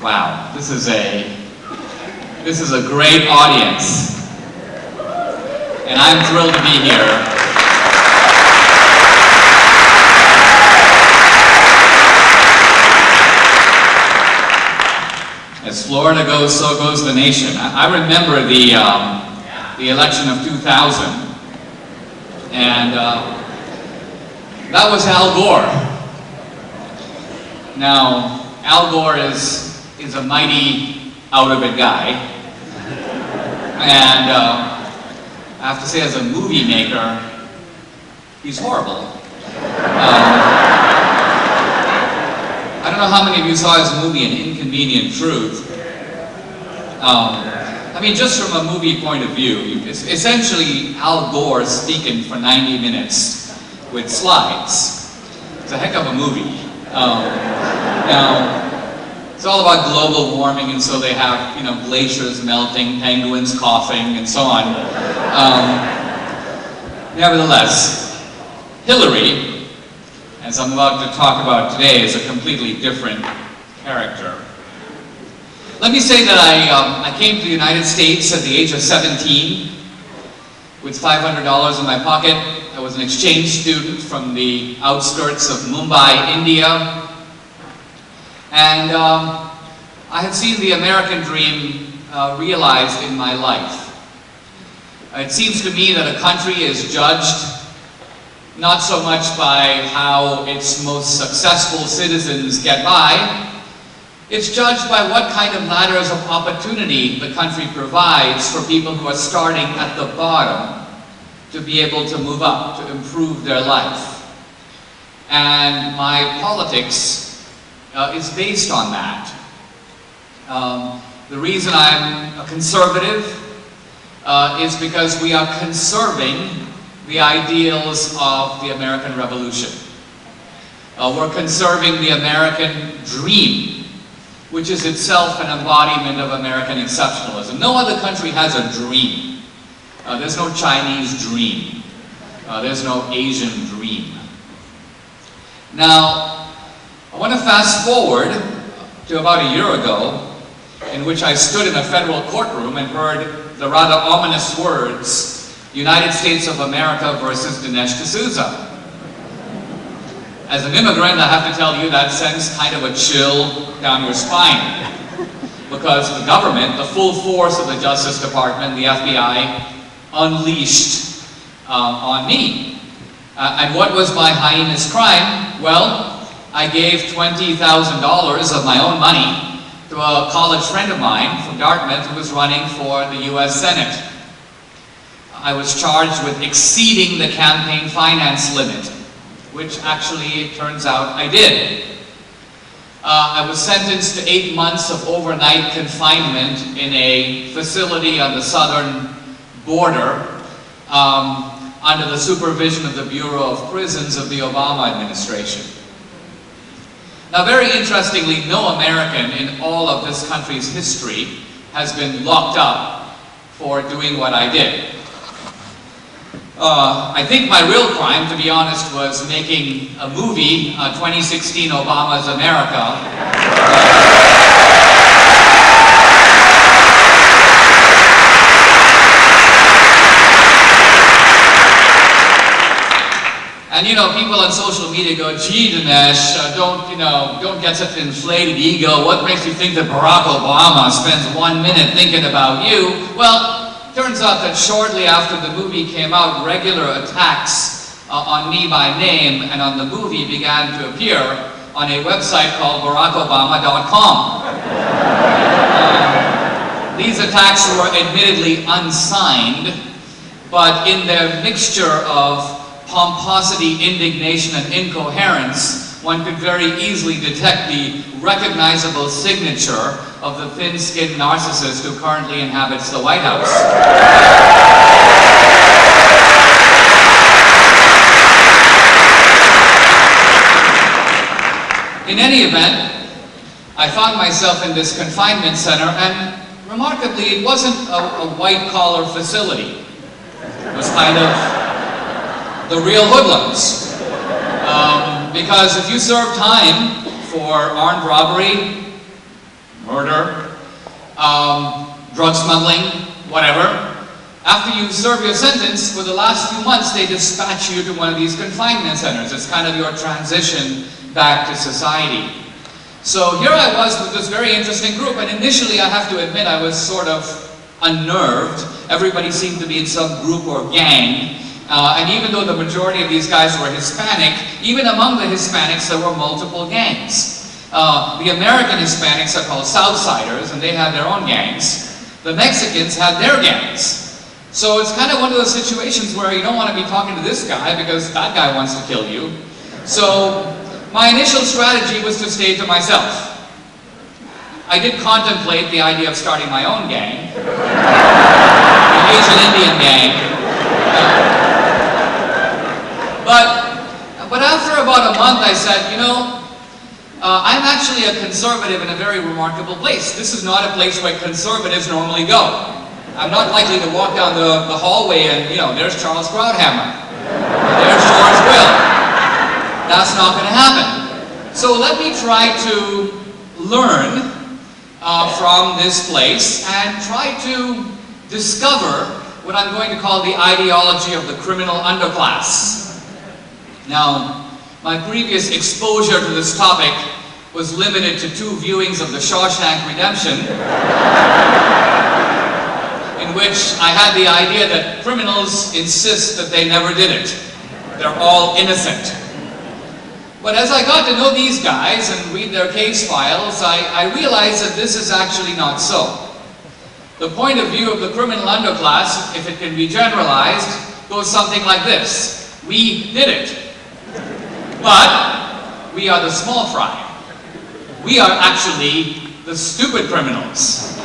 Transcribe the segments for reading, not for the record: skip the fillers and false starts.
Wow, this is a great audience. And I'm thrilled to be here. As Florida goes, so goes the nation. I remember the election of 2000, and that was Al Gore. Now, Al Gore is a mighty out-of-it guy, and I have to say, as a movie maker, he's horrible. I don't know how many of you saw his movie, An Inconvenient Truth. I mean, just from a movie point of view, it's essentially Al Gore speaking for 90 minutes with slides. It's a heck of a movie. Now, it's all about global warming, and so they have, you know, glaciers melting, penguins coughing, and so on. Nevertheless, Hillary, as I'm about to talk about today, is a completely different character. Let me say that I came to the United States at the age of 17 with $500 in my pocket. I was an exchange student from the outskirts of Mumbai, India. And I had seen the American dream realized in my life. It seems to me that a country is judged not so much by how its most successful citizens get by. It's judged by what kind of ladders of opportunity the country provides for people who are starting at the bottom to be able to move up, to improve their life. And my politics is based on that. The reason I'm a conservative is because we are conserving the ideals of the American Revolution. We're conserving the American dream, which is itself an embodiment of American exceptionalism. No other country has a dream. There's no Chinese dream. There's no Asian dream. Now, I want to fast forward to about a year ago, in which I stood in a federal courtroom and heard the rather ominous words, United States of America versus Dinesh D'Souza. As an immigrant, I have to tell you that sends kind of a chill down your spine, because the government, the full force of the Justice Department, the FBI, unleashed on me. And what was my heinous crime? Well, I gave $20,000 of my own money to a college friend of mine from Dartmouth who was running for the US Senate. I was charged with exceeding the campaign finance limit, which actually, it turns out, I did. I was sentenced to 8 months of overnight confinement in a facility on the southern border under the supervision of the Bureau of Prisons of the Obama administration. Now, very interestingly, no American in all of this country's history has been locked up for doing what I did. I think my real crime, to be honest, was making a movie, 2016 Obama's America. And you know, people on social media go, gee, Dinesh, don't get such an inflated ego. What makes you think that Barack Obama spends 1 minute thinking about you? Well, turns out that shortly after the movie came out, regular attacks on me by name and on the movie began to appear on a website called BarackObama.com. These attacks were admittedly unsigned, but in their mixture of pomposity, indignation, and incoherence, one could very easily detect the recognizable signature of the thin-skinned narcissist who currently inhabits the White House. In any event, I found myself in this confinement center, and remarkably, it wasn't a white-collar facility. It was kind of the real hoodlums. Because if you serve time for armed robbery, murder, drug smuggling, whatever. After you serve your sentence, for the last few months, they dispatch you to one of these confinement centers. It's kind of your transition back to society. So here I was with this very interesting group, and initially I have to admit I was sort of unnerved. Everybody seemed to be in some group or gang, and even though the majority of these guys were Hispanic, even among the Hispanics there were multiple gangs. The American Hispanics are called Southsiders, and they had their own gangs. The Mexicans had their gangs. So it's kind of one of those situations where you don't want to be talking to this guy because that guy wants to kill you. So my initial strategy was to stay to myself. I did contemplate the idea of starting my own gang, the Asian Indian gang. But after about a month I said, you know, I'm actually a conservative in a very remarkable place. This is not a place where conservatives normally go. I'm not likely to walk down the hallway and, you know, there's Charles Krauthammer, there's George Will. That's not going to happen. So let me try to learn from this place and try to discover what I'm going to call the ideology of the criminal underclass. Now, my previous exposure to this topic was limited to 2 viewings of The Shawshank Redemption, in which I had the idea that criminals insist that they never did it. They're all innocent. But as I got to know these guys and read their case files, I realized that this is actually not so. The point of view of the criminal underclass, if it can be generalized, goes something like this. We did it. But we are the small fry. We are actually the stupid criminals.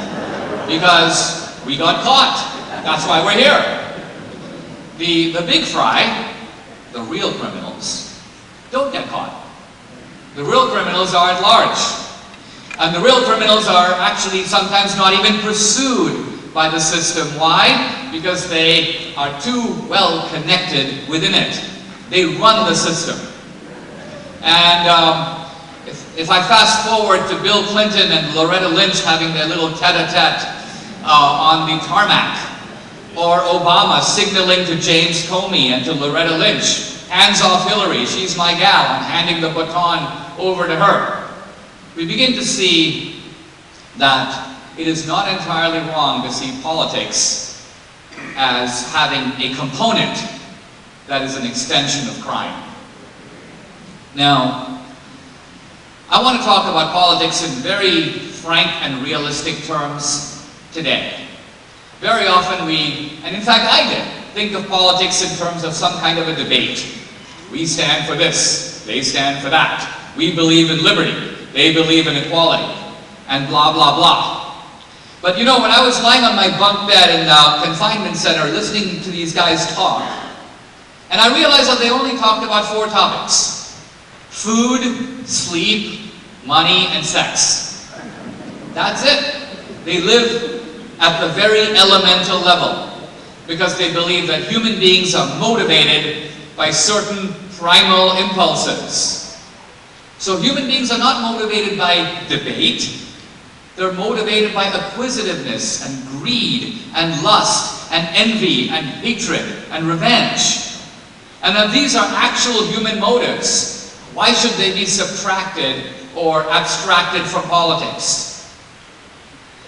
Because we got caught. That's why we're here. The big fry, the real criminals, don't get caught. The real criminals are at large. And the real criminals are actually sometimes not even pursued by the system. Why? Because they are too well connected within it. They run the system. And if I fast forward to Bill Clinton and Loretta Lynch having their little tete-a-tete on the tarmac, or Obama signaling to James Comey and to Loretta Lynch, hands off Hillary, she's my gal, I'm handing the baton over to her. We begin to see that it is not entirely wrong to see politics as having a component that is an extension of crime. Now, I want to talk about politics in very frank and realistic terms today. Very often we, and in fact I did, think of politics in terms of some kind of a debate. We stand for this, they stand for that. We believe in liberty, they believe in equality, and blah, blah, blah. But you know, when I was lying on my bunk bed in the confinement center listening to these guys talk, and I realized that they only talked about 4 topics. Food, sleep, money, and sex. That's it. They live at the very elemental level because they believe that human beings are motivated by certain primal impulses. So human beings are not motivated by debate. They're motivated by acquisitiveness and greed and lust and envy and hatred and revenge. And if these are actual human motives, why should they be subtracted or abstracted from politics?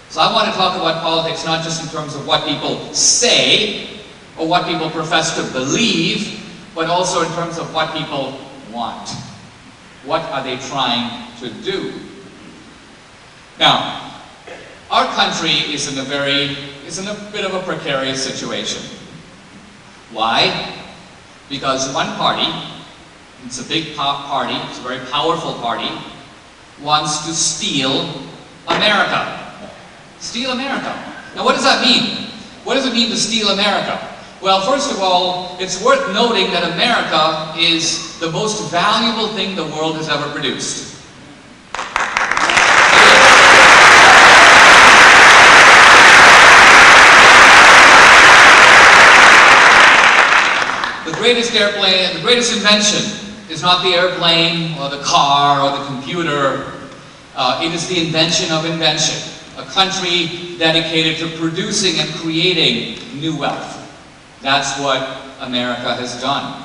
So I want to talk about politics not just in terms of what people say or what people profess to believe, but also in terms of what people want. What are they trying to do? Now, our country is in a bit of a precarious situation. Why? Because one party, it's a big party, it's a very powerful party, wants to steal America. Steal America. Now what does that mean? What does it mean to steal America? Well, first of all, it's worth noting that America is the most valuable thing the world has ever produced. The greatest invention is not the airplane or the car or the computer. It is the invention of invention, a country dedicated to producing and creating new wealth. That's what America has done.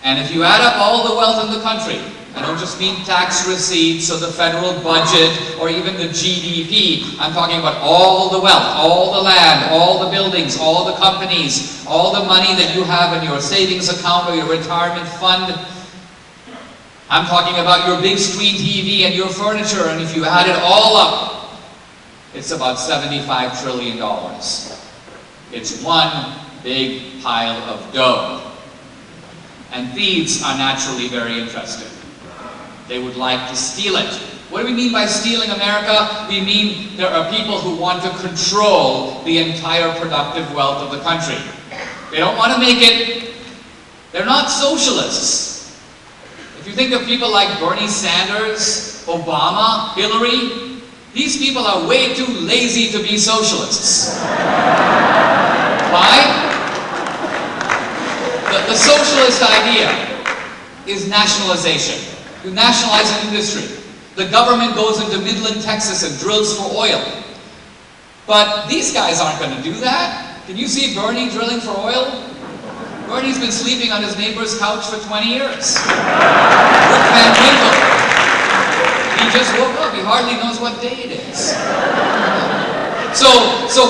And if you add up all the wealth in the country, I don't just mean tax receipts or the federal budget or even the GDP. I'm talking about all the wealth, all the land, all the buildings, all the companies, all the money that you have in your savings account or your retirement fund. I'm talking about your big screen TV and your furniture, and if you add it all up, it's about $75 trillion. It's one big pile of dough. And thieves are naturally very interested. They would like to steal it. What do we mean by stealing America? We mean there are people who want to control the entire productive wealth of the country. They don't want to make it. They're not socialists. If you think of people like Bernie Sanders, Obama, Hillary, these people are way too lazy to be socialists. Why? The socialist idea is nationalization. You nationalize an industry. The government goes into Midland, Texas and drills for oil. But these guys aren't going to do that. Can you see Bernie drilling for oil? Bernie's been sleeping on his neighbor's couch for 20 years. Rick Van Winkle. He just woke up. He hardly knows what day it is. So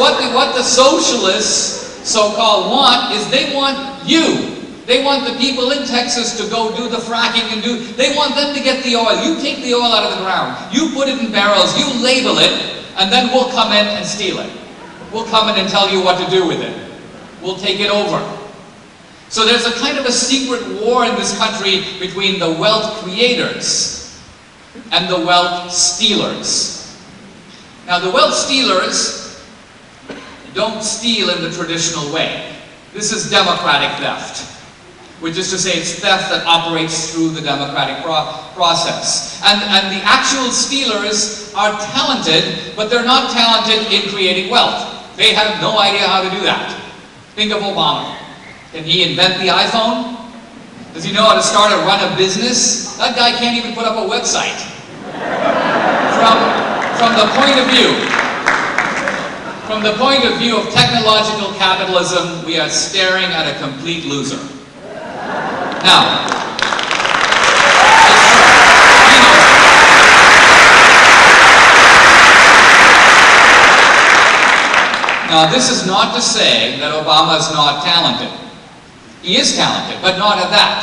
what the socialists, so-called, want is they want you. They want the people in Texas to go do the fracking and they want them to get the oil. You take the oil out of the ground. You put it in barrels. You label it, and then we'll come in and steal it. We'll come in and tell you what to do with it. We'll take it over. So there's a kind of a secret war in this country between the wealth creators and the wealth stealers. Now the wealth stealers don't steal in the traditional way. This is democratic theft, which is to say it's theft that operates through the democratic process. And the actual stealers are talented, but they're not talented in creating wealth. They have no idea how to do that. Think of Obama. Can he invent the iPhone? Does he know how to start or run a business? That guy can't even put up a website. From the point of view of technological capitalism, we are staring at a complete loser. Now, this is not to say that Obama is not talented. He is talented, but not at that.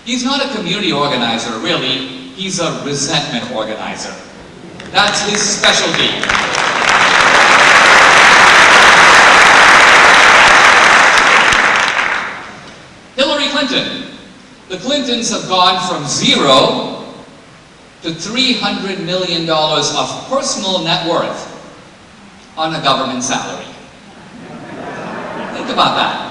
He's not a community organizer, really. He's a resentment organizer. That's his specialty. Hillary Clinton. The Clintons have gone from 0 to $300 million of personal net worth on a government salary. Think about that.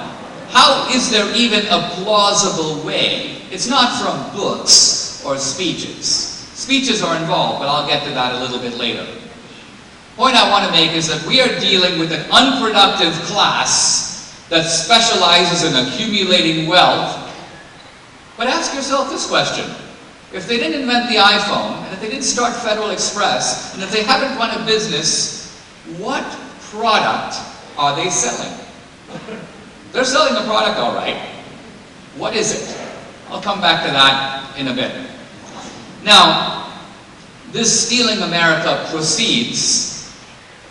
How is there even a plausible way? It's not from books or speeches. Speeches are involved, but I'll get to that a little bit later. The point I want to make is that we are dealing with an unproductive class that specializes in accumulating wealth. But ask yourself this question. If they didn't invent the iPhone, and if they didn't start Federal Express, and if they haven't run a business, what product are they selling? They're selling a product, all right. What is it? I'll come back to that in a bit. Now, this stealing America proceeds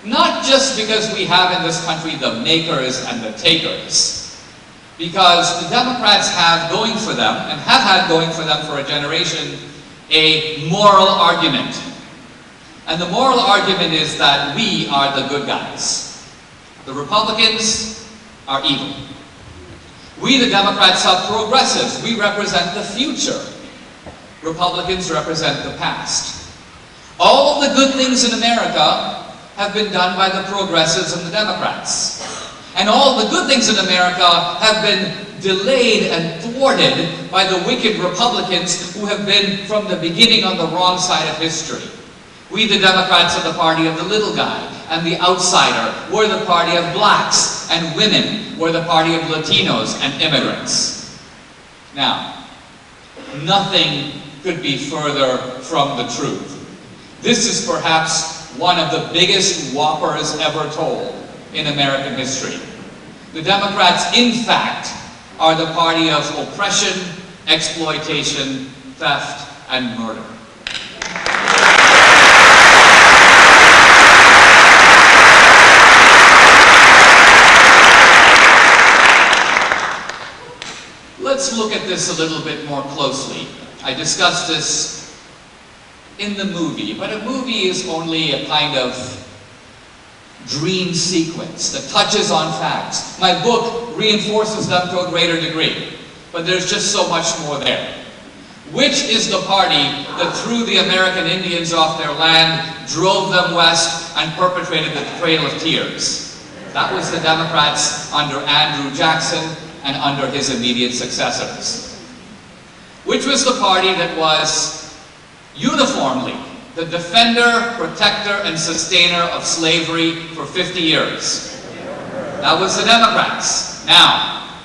not just because we have in this country the makers and the takers, because the Democrats have going for them, and have had going for them for a generation, a moral argument. And the moral argument is that we are the good guys. The Republicans are evil. We, the Democrats, are progressives. We represent the future. Republicans represent the past. All of the good things in America have been done by the progressives and the Democrats. And all the good things in America have been delayed and thwarted by the wicked Republicans who have been from the beginning on the wrong side of history. We, the Democrats, are the party of the little guy and the outsider. We're the party of blacks and women. We're the party of Latinos and immigrants. Now, nothing could be further from the truth. This is perhaps one of the biggest whoppers ever told in American history. The Democrats, in fact, are the party of oppression, exploitation, theft, and murder. Let's look at this a little bit more closely. I discussed this in the movie, but a movie is only a kind of dream sequence that touches on facts. My book reinforces them to a greater degree, but there's just so much more there. Which is the party that threw the American Indians off their land, drove them west, and perpetrated the Trail of Tears? That was the Democrats under Andrew Jackson and under his immediate successors. Which was the party that was uniformly the defender, protector, and sustainer of slavery for 50 years? That was the Democrats. Now,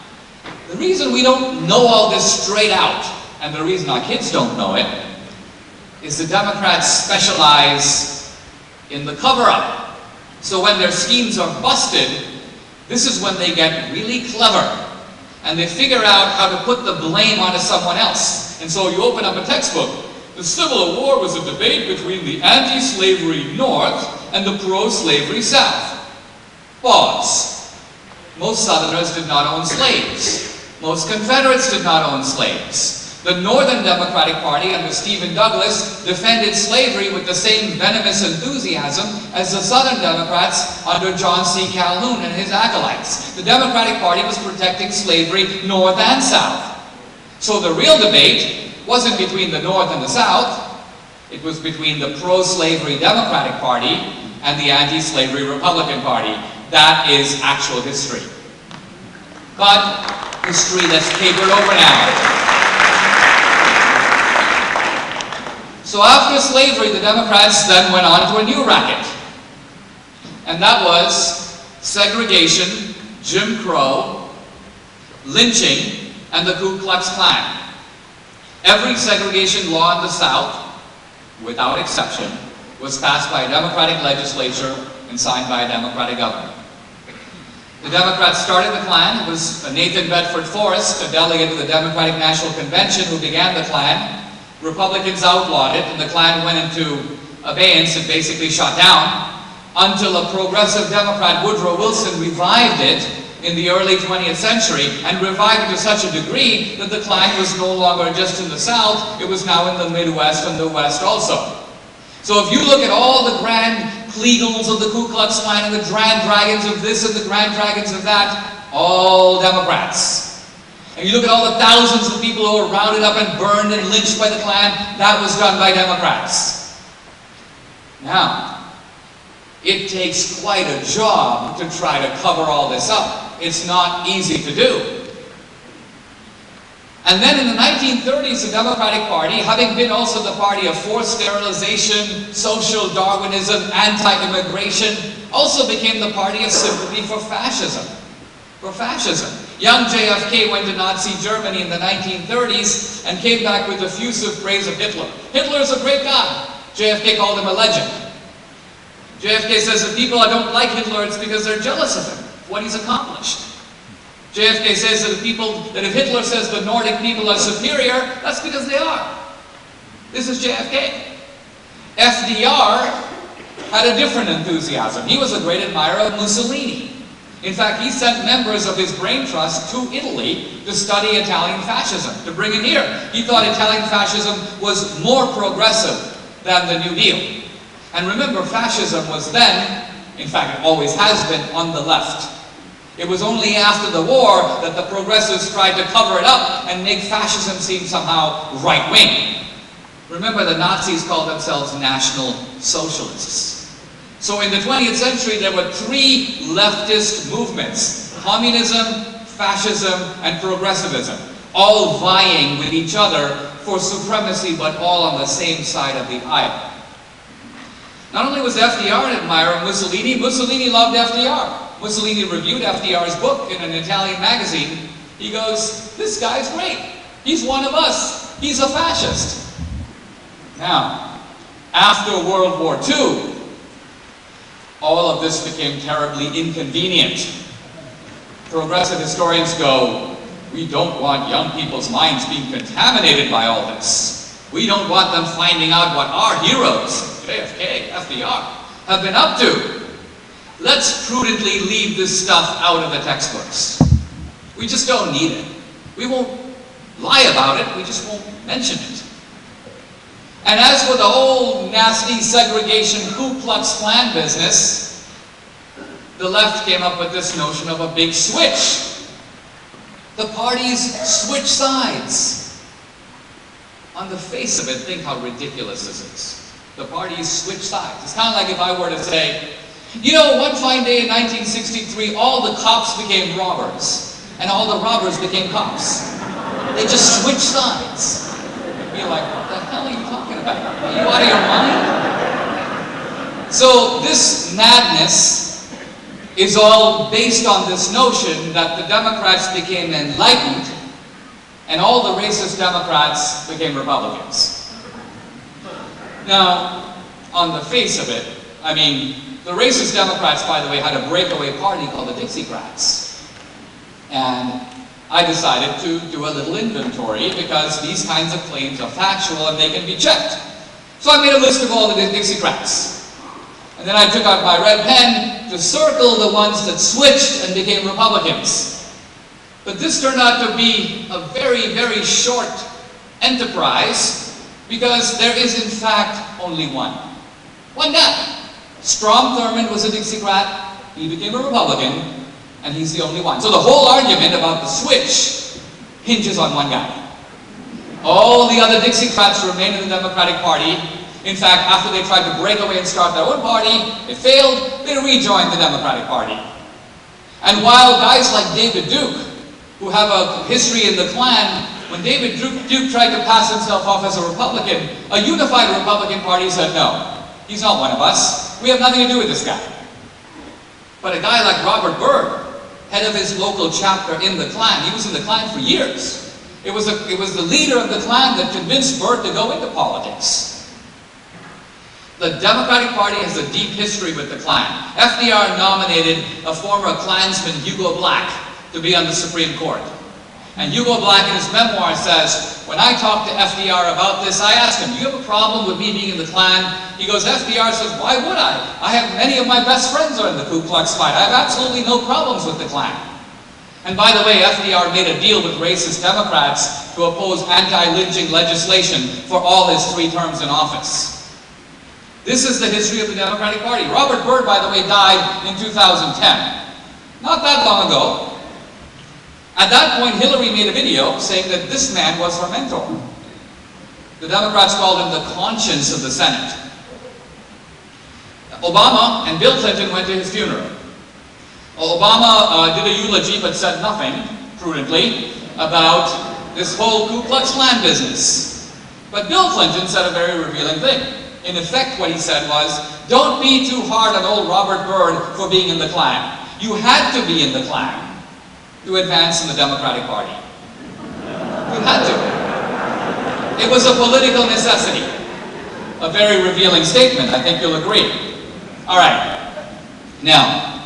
the reason we don't know all this straight out, and the reason our kids don't know it, is the Democrats specialize in the cover-up. So when their schemes are busted, this is when they get really clever. And they figure out how to put the blame onto someone else. And so you open up a textbook. The Civil War was a debate between the anti-slavery North and the pro-slavery South. Pause. Most Southerners did not own slaves. Most Confederates did not own slaves. The Northern Democratic Party under Stephen Douglas defended slavery with the same venomous enthusiasm as the Southern Democrats under John C. Calhoun and his acolytes. The Democratic Party was protecting slavery North and South. So the real debate wasn't between the North and the South. It was between the pro-slavery Democratic Party and the anti-slavery Republican Party. That is actual history. But history that's papered over now. So after slavery, the Democrats then went on to a new racket. And that was segregation, Jim Crow, lynching, and the Ku Klux Klan. Every segregation law in the South, without exception, was passed by a Democratic legislature and signed by a Democratic governor. The Democrats started the Klan. It was Nathan Bedford Forrest, a delegate to the Democratic National Convention, who began the Klan. Republicans outlawed it, and the Klan went into abeyance and basically shut down until a progressive Democrat, Woodrow Wilson, revived it in the early 20th century, and revived it to such a degree that the Klan was no longer just in the South, it was now in the Midwest and the West also. So if you look at all the grand Kleagles of the Ku Klux Klan and the Grand Dragons of this and the Grand Dragons of that, all Democrats. And you look at all the thousands of people who were rounded up and burned and lynched by the Klan, that was done by Democrats. Now, it takes quite a job to try to cover all this up. It's not easy to do. And then in the 1930s, the Democratic Party, having been also the party of forced sterilization, social Darwinism, anti-immigration, also became the party of sympathy for fascism. Young JFK went to Nazi Germany in the 1930s and came back with effusive praise of Hitler. Hitler is a great guy. JFK called him a legend. JFK says that people don't like Hitler, it's because they're jealous of him, what he's accomplished. JFK says that if Hitler says the Nordic people are superior, that's because they are. This is JFK. FDR had a different enthusiasm. He was a great admirer of Mussolini. In fact, he sent members of his brain trust to Italy to study Italian fascism, to bring it here. He thought Italian fascism was more progressive than the New Deal. And remember, fascism was then, in fact it always has been, on the left. It was only after the war that the progressives tried to cover it up and make fascism seem somehow right-wing. Remember, the Nazis called themselves National Socialists. So in the 20th century, there were three leftist movements: communism, fascism, and progressivism, all vying with each other for supremacy, but all on the same side of the aisle. Not only was FDR an admirer of Mussolini, Mussolini loved FDR. Mussolini reviewed FDR's book in an Italian magazine. He goes, "This guy's great. He's one of us. He's a fascist." Now, After World War II, all of this became terribly inconvenient. Progressive historians go, we don't want young people's minds being contaminated by all this. We don't want them finding out what our heroes, JFK, FDR, have been up to. Let's prudently leave this stuff out of the textbooks. We just don't need it. We won't lie about it, we just won't mention it. And as for the whole nasty segregation Ku Klux Klan business, the left came up with this notion of a big switch. The parties switch sides. On the face of it, think how ridiculous this is. The parties switch sides. It's kind of like if I were to say, you know, one fine day in 1963, all the cops became robbers, and all the robbers became cops. They just switched sides. You'd be like, what the hell are you talking about? Are you out of your mind? So this madness is all based on this notion that the Democrats became enlightened and all the racist Democrats became Republicans. Now, on the face of it, I mean, the racist Democrats, by the way, had a breakaway party called the Dixiecrats. And I decided to do a little inventory because these kinds of claims are factual and they can be checked. So I made a list of all the Dixiecrats. And then I took out my red pen to circle the ones that switched and became Republicans. But this turned out to be a very, very short enterprise because there is in fact only one. One guy. Strom Thurmond was a Dixiecrat, he became a Republican, and he's the only one. So the whole argument about the switch hinges on one guy. All the other Dixiecrats remained in the Democratic Party. In fact, after they tried to break away and start their own party, it failed, they rejoined the Democratic Party. And while guys like David Duke, who have a history in the Klan, when David Duke tried to pass himself off as a Republican, a unified Republican Party said, no, he's not one of us. We have nothing to do with this guy. But a guy like Robert Byrd, head of his local chapter in the Klan, he was in the Klan for years. It was the leader of the Klan that convinced Byrd to go into politics. The Democratic Party has a deep history with the Klan. FDR nominated a former Klansman, Hugo Black, to be on the Supreme Court. And Hugo Black in his memoir says, when I talked to FDR about this, I asked him, do you have a problem with me being in the Klan? He goes, FDR says, why would I? I have many of my best friends are in the Ku Klux Klan. I have absolutely no problems with the Klan. And by the way, FDR made a deal with racist Democrats to oppose anti-lynching legislation for all his 3 terms in office. This is the history of the Democratic Party. Robert Byrd, by the way, died in 2010. Not that long ago. At that point, Hillary made a video saying that this man was her mentor. The Democrats called him the conscience of the Senate. Obama and Bill Clinton went to his funeral. Obama did a eulogy but said nothing, prudently, about this whole Ku Klux Klan business. But Bill Clinton said a very revealing thing. In effect, what he said was, don't be too hard on old Robert Byrd for being in the Klan. You had to be in the Klan to advance in the Democratic Party. You had to. It was a political necessity. A very revealing statement, I think you'll agree. All right. Now,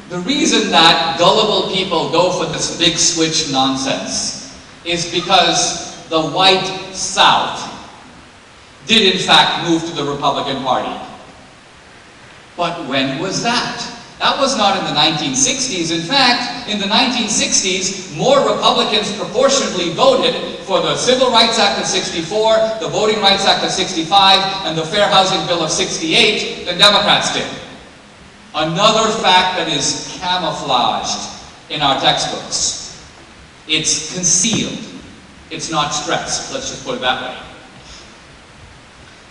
the reason that gullible people go for this big switch nonsense is because the white South did in fact move to the Republican Party. But when was that? That was not in the 1960s. In fact, in the 1960s, more Republicans proportionately voted for the Civil Rights Act of 64, the Voting Rights Act of 65, and the Fair Housing Bill of 68 than Democrats did. Another fact that is camouflaged in our textbooks. It's concealed. It's not stressed. Let's just put it that way.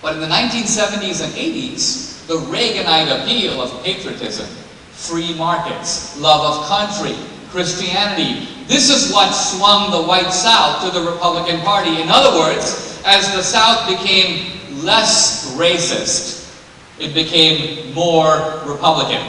But in the 1970s and 80s, the Reaganite appeal of patriotism, free markets, love of country, Christianity, this is what swung the white South to the Republican Party. In other words, as the South became less racist, it became more Republican.